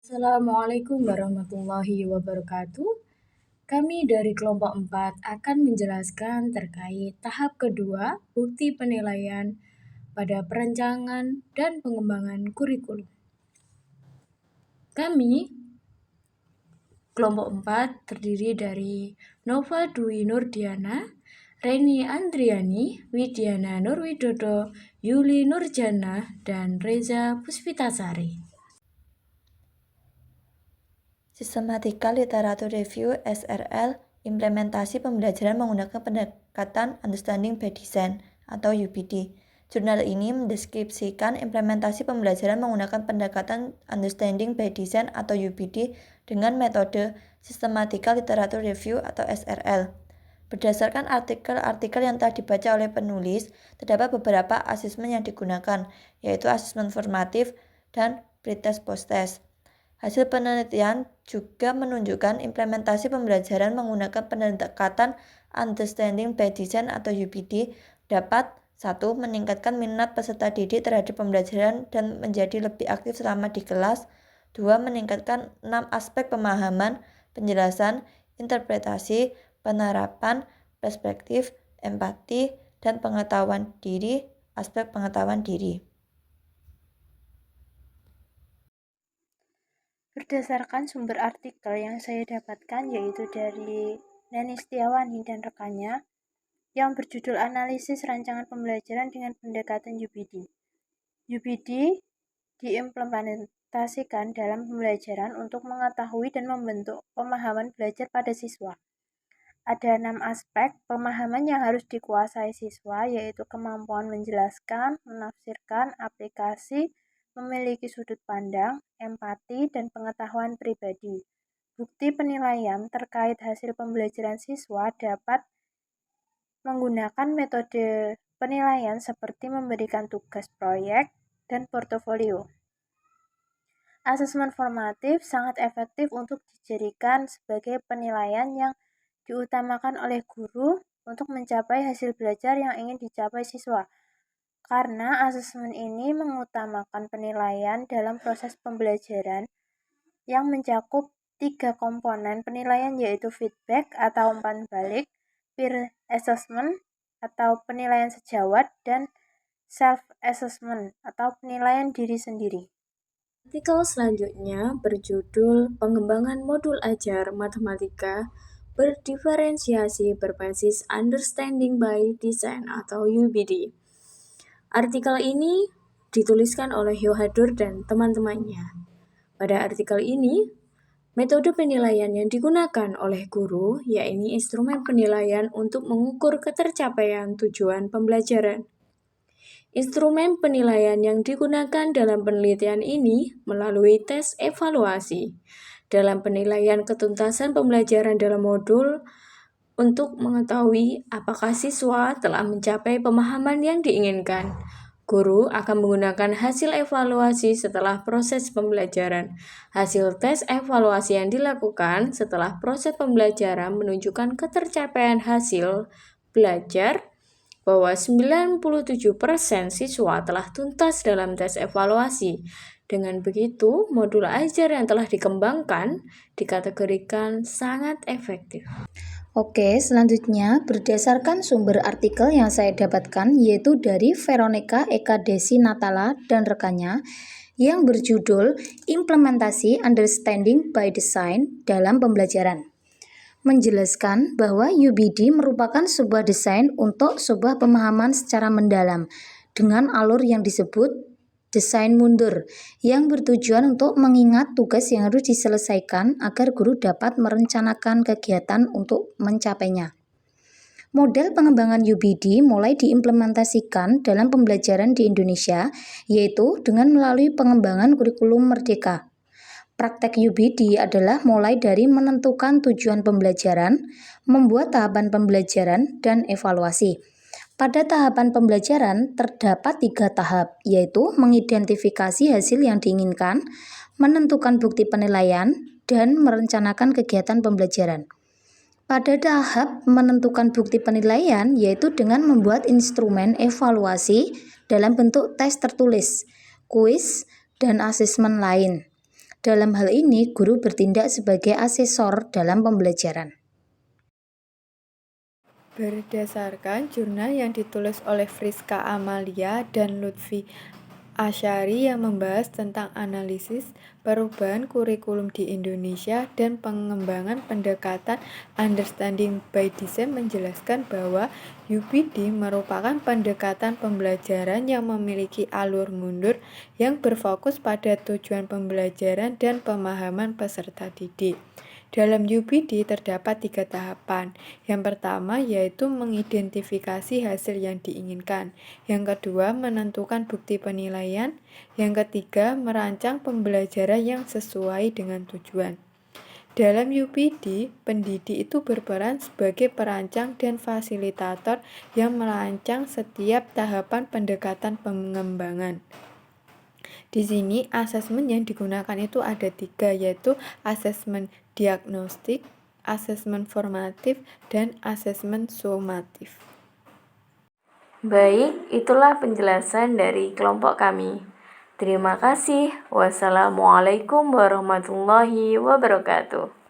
Assalamualaikum warahmatullahi wabarakatuh. Kami dari kelompok 4 akan menjelaskan terkait tahap kedua bukti penilaian pada perencanaan dan pengembangan kurikulum. Kami, kelompok 4, terdiri dari Nova Dwi Nurdiana, Reni Andriani, Widiana Nurwidodo, Yuli Nurjana, dan Reza Puspitasari. Sistematika Literatur Review (SRL) implementasi pembelajaran menggunakan pendekatan Understanding by Design atau UBD. Jurnal ini mendeskripsikan implementasi pembelajaran menggunakan pendekatan Understanding by Design atau UBD dengan metode Sistematika Literatur Review atau SRL. Berdasarkan artikel-artikel yang telah dibaca oleh penulis, terdapat beberapa asesmen yang digunakan, yaitu asesmen formatif dan pretest post-test. Hasil penelitian juga menunjukkan implementasi pembelajaran menggunakan pendekatan Understanding by Design atau UBD dapat 1. Meningkatkan minat peserta didik terhadap pembelajaran dan menjadi lebih aktif selama di kelas. 2. Meningkatkan 6 aspek pemahaman, penjelasan, interpretasi, penerapan, perspektif, empati, dan pengetahuan diri, aspek pengetahuan diri. Berdasarkan sumber artikel yang saya dapatkan yaitu dari Neni Setiawani dan rekannya yang berjudul Analisis Rancangan Pembelajaran dengan Pendekatan UBD. UBD diimplementasikan dalam pembelajaran untuk mengetahui dan membentuk pemahaman belajar pada siswa. Ada 6 aspek pemahaman yang harus dikuasai siswa, yaitu kemampuan menjelaskan, menafsirkan, aplikasi, memiliki sudut pandang, empati, dan pengetahuan pribadi. Bukti penilaian terkait hasil pembelajaran siswa dapat menggunakan metode penilaian seperti memberikan tugas proyek dan portofolio. Asesmen formatif sangat efektif untuk dijadikan sebagai penilaian yang diutamakan oleh guru untuk mencapai hasil belajar yang ingin dicapai siswa. Karena asesmen ini mengutamakan penilaian dalam proses pembelajaran yang mencakup 3 komponen penilaian, yaitu feedback atau umpan balik, peer assessment atau penilaian sejawat, dan self-assessment atau penilaian diri sendiri. Artikel selanjutnya berjudul Pengembangan Modul Ajar Matematika Berdiferensiasi Berbasis Understanding by Design atau UBD. Artikel ini dituliskan oleh Yohadur dan teman-temannya. Pada artikel ini, metode penilaian yang digunakan oleh guru yaitu instrumen penilaian untuk mengukur ketercapaian tujuan pembelajaran. Instrumen penilaian yang digunakan dalam penelitian ini melalui tes evaluasi dalam penilaian ketuntasan pembelajaran dalam modul untuk mengetahui apakah siswa telah mencapai pemahaman yang diinginkan. Guru akan menggunakan hasil evaluasi setelah proses pembelajaran. Hasil tes evaluasi yang dilakukan setelah proses pembelajaran menunjukkan ketercapaian hasil belajar bahwa 97% siswa telah tuntas dalam tes evaluasi. Dengan begitu, modul ajar yang telah dikembangkan dikategorikan sangat efektif. Oke, selanjutnya berdasarkan sumber artikel yang saya dapatkan yaitu dari Veronica Eka Desi Natala dan rekannya yang berjudul Implementasi Understanding by Design dalam Pembelajaran. Menjelaskan bahwa UBD merupakan sebuah desain untuk sebuah pemahaman secara mendalam dengan alur yang disebut desain mundur yang bertujuan untuk mengingat tugas yang harus diselesaikan agar guru dapat merencanakan kegiatan untuk mencapainya. Model pengembangan UBD mulai diimplementasikan dalam pembelajaran di Indonesia, yaitu dengan melalui pengembangan kurikulum merdeka. Praktek UBD adalah mulai dari menentukan tujuan pembelajaran, membuat tahapan pembelajaran, dan evaluasi. Pada tahapan pembelajaran terdapat 3 tahap, yaitu mengidentifikasi hasil yang diinginkan, menentukan bukti penilaian, dan merencanakan kegiatan pembelajaran. Pada tahap menentukan bukti penilaian, yaitu dengan membuat instrumen evaluasi dalam bentuk tes tertulis, kuis, dan asesmen lain. Dalam hal ini, guru bertindak sebagai asesor dalam pembelajaran. Berdasarkan jurnal yang ditulis oleh Friska Amalia dan Lutfi Asyari yang membahas tentang analisis perubahan kurikulum di Indonesia dan pengembangan pendekatan Understanding by Design menjelaskan bahwa UPD merupakan pendekatan pembelajaran yang memiliki alur mundur yang berfokus pada tujuan pembelajaran dan pemahaman peserta didik. Dalam UPD terdapat 3 tahapan. Yang pertama yaitu mengidentifikasi hasil yang diinginkan. Yang kedua menentukan bukti penilaian. Yang ketiga merancang pembelajaran yang sesuai dengan tujuan. Dalam UPD, pendidik itu berperan sebagai perancang dan fasilitator yang merancang setiap tahapan pendekatan pengembangan. Di sini asesmen yang digunakan itu ada 3, yaitu asesmen diagnostik, asesmen formatif, dan asesmen sumatif. Baik, itulah penjelasan dari kelompok kami. Terima kasih. Wassalamualaikum warahmatullahi wabarakatuh.